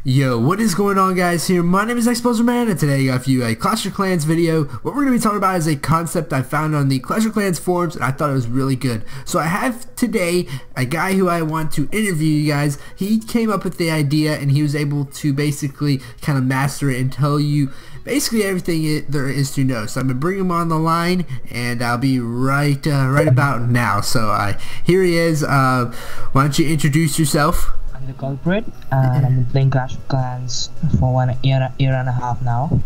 Yo, what is going on, guys? Here, my name is XPoserman, and today I got for you a Clash of Clans video. What we're going to be talking about is a concept I found on the Clash of Clans forums, and I thought it was really good. So I have today a guy who I want to interview you guys. He came up with the idea, and he was able to basically kind of master it and tell you basically everything there is to know. So I'm going to bring him on the line, and I'll be right about now. So here he is. Why don't you introduce yourself? I'm the culprit, and I've been playing Clash of Clans for one year and a half now.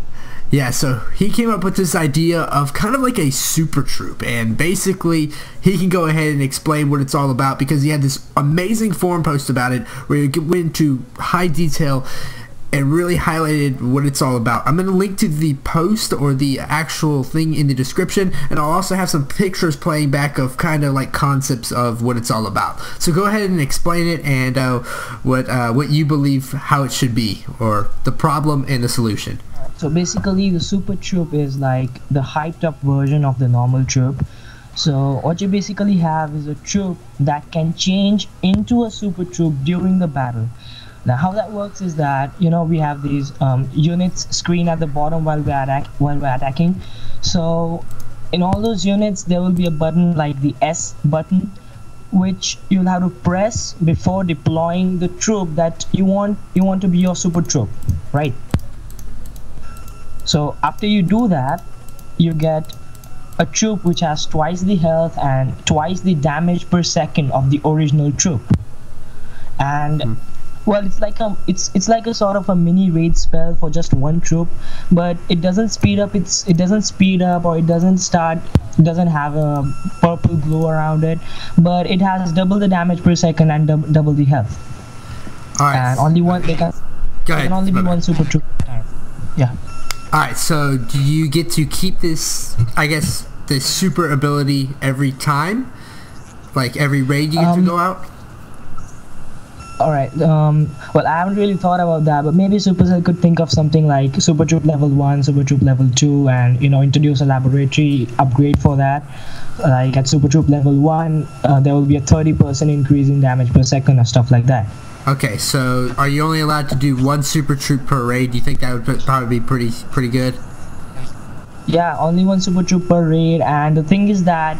Yeah, so he came up with this idea of kind of like a super troop, and basically he can go ahead and explain what it's all about because he had this amazing forum post about it where he went into high detail and really highlighted what it's all about. I'm going to link to the post or the actual thing in the description, and I'll also have some pictures playing back of kind of like concepts of what it's all about. So go ahead and explain it and what you believe how it should be, or the problem and the solution. So basically the super troop is like the hyped up version of the normal troop. So what you basically have is a troop that can change into a super troop during the battle. Now how that works is that, you know, we have these units screen at the bottom while we're attacking. So in all those units there will be a button like the S button, which you'll have to press before deploying the troop that you want to be your super troop, right? So after you do that, you get a troop which has twice the health and twice the damage per second of the original troop. And well, it's like a sort of a mini raid spell for just one troop, but it doesn't speed up. It doesn't speed up, or it doesn't have a purple glow around it, but it has double the damage per second and double the health. All right. And only one there can only be one super troop at a time. Yeah. All right. So do you get to keep this? I guess this super ability every time, like every raid you get to go out. Alright, well, I haven't really thought about that, but maybe Supercell could think of something like Super Troop level 1, Super Troop level 2, and, you know, introduce a laboratory upgrade for that. Like at Super Troop level 1, there will be a 30% increase in damage per second or stuff like that. Okay, so are you only allowed to do one super troop per raid? Do you think that would probably be pretty good? Yeah, only one super troop per raid, and the thing is that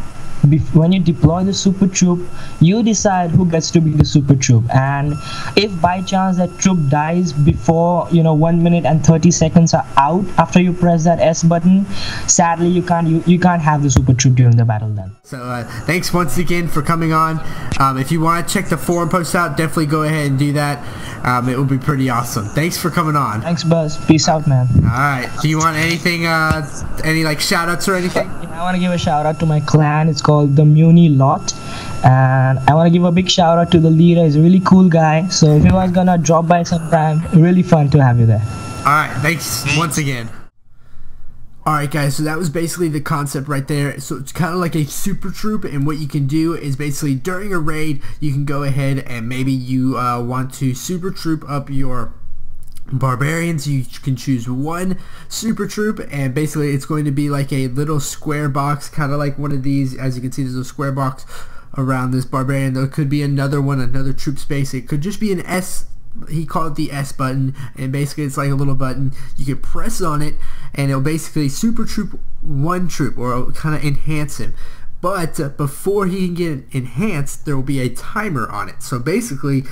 when you deploy the super troop, you decide who gets to be the super troop, and if by chance that troop dies before, you know, 1 minute and 30 seconds are out after you press that S button, sadly you can't have the super troop during the battle then. So thanks once again for coming on. If you want to check the forum post out, definitely go ahead and do that. It will be pretty awesome. Thanks for coming on. Thanks, Buzz. Peace out, man. Alright, do you want anything, any like shout outs or anything? I want to give a shout out to my clan. It's called the Muni Lot, and I want to give a big shout out to the leader. He's a really cool guy, so if you guys gonna drop by sometime, really fun to have you there. Alright, thanks once again. Alright guys, so that was basically the concept right there. So it's kind of like a super troop, and what you can do is basically during a raid you can go ahead and maybe you want to super troop up your barbarians. You can choose one super troop, and basically it's going to be like a little square box, kind of like one of these. As you can see, there's a square box around this barbarian. There could be another one, another troop space. It could just be an S. He called it the S button, and basically it's like a little button. You can press on it and it'll basically super troop one troop, or it'll kind of enhance him. But before he can get enhanced, there will be a timer on it. So basically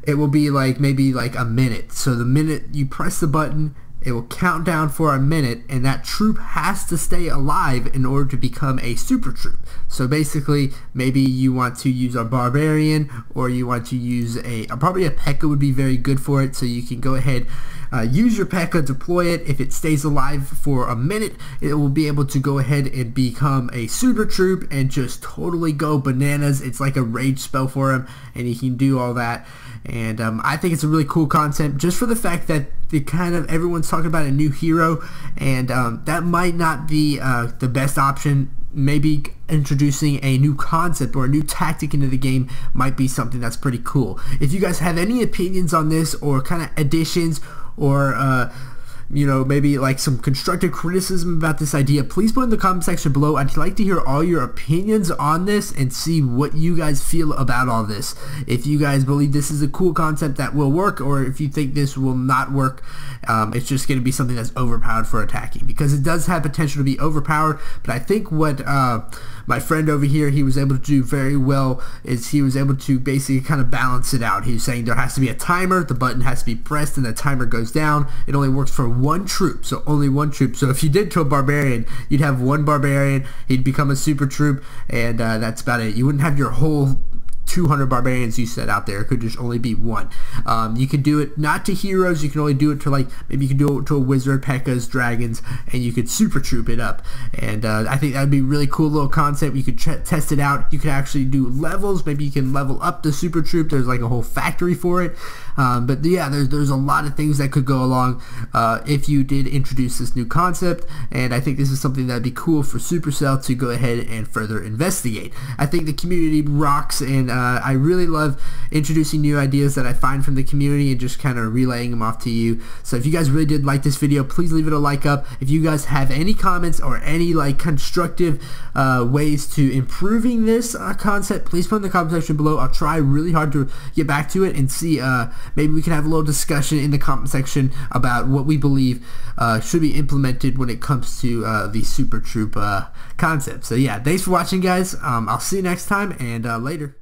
it will be like maybe like a minute. So the minute you press the button, it will count down for a minute, and that troop has to stay alive in order to become a super troop. So basically, maybe you want to use a barbarian, or you want to use probably a P.E.K.K.A would be very good for it. So you can go ahead, use your P.E.K.K.A, deploy it. If it stays alive for a minute, it will be able to go ahead and become a super troop and just totally go bananas. It's like a rage spell for him, and he can do all that. And I think it's a really cool concept, just for the fact that everyone's talking about a new hero, and that might not be the best option. Maybe introducing a new concept or a new tactic into the game might be something that's pretty cool. If you guys have any opinions on this, or kind of additions, or you know, maybe like some constructive criticism about this idea, please put in the comment section below. I'd like to hear all your opinions on this and see what you guys feel about all this. If you guys believe this is a cool concept that will work, or if you think this will not work, it's just going to be something that's overpowered for attacking, because it does have potential to be overpowered. But I think what my friend over here, he was able to do very well is he was able to basically kind of balance it out. He was saying there has to be a timer, the button has to be pressed, and the timer goes down. It only works for one troop, so only one troop. So if you did kill Barbarian, you'd have one Barbarian, he'd become a super troop, and that's about it. You wouldn't have your whole 200 barbarians you set out there. It could just only be one. You could do it not to heroes, you can only do it to, like, maybe you can do it to a wizard, P.E.K.K.A.s, dragons, and you could super troop it up. And I think that would be a really cool little concept. You could test it out. You could actually do levels. Maybe you can level up the super troop. There's like a whole factory for it. But yeah, there's a lot of things that could go along if you did introduce this new concept, and I think this is something that'd be cool for Supercell to go ahead and further investigate. I think the community rocks, and I really love introducing new ideas that I find from the community and just kind of relaying them off to you. So if you guys really did like this video, please leave it a like up. If you guys have any comments or any like constructive ways to improving this concept, please put in the comment section below. I'll try really hard to get back to it and see maybe we can have a little discussion in the comment section about what we believe should be implemented when it comes to the super troop concept. So yeah, thanks for watching, guys. I'll see you next time, and later.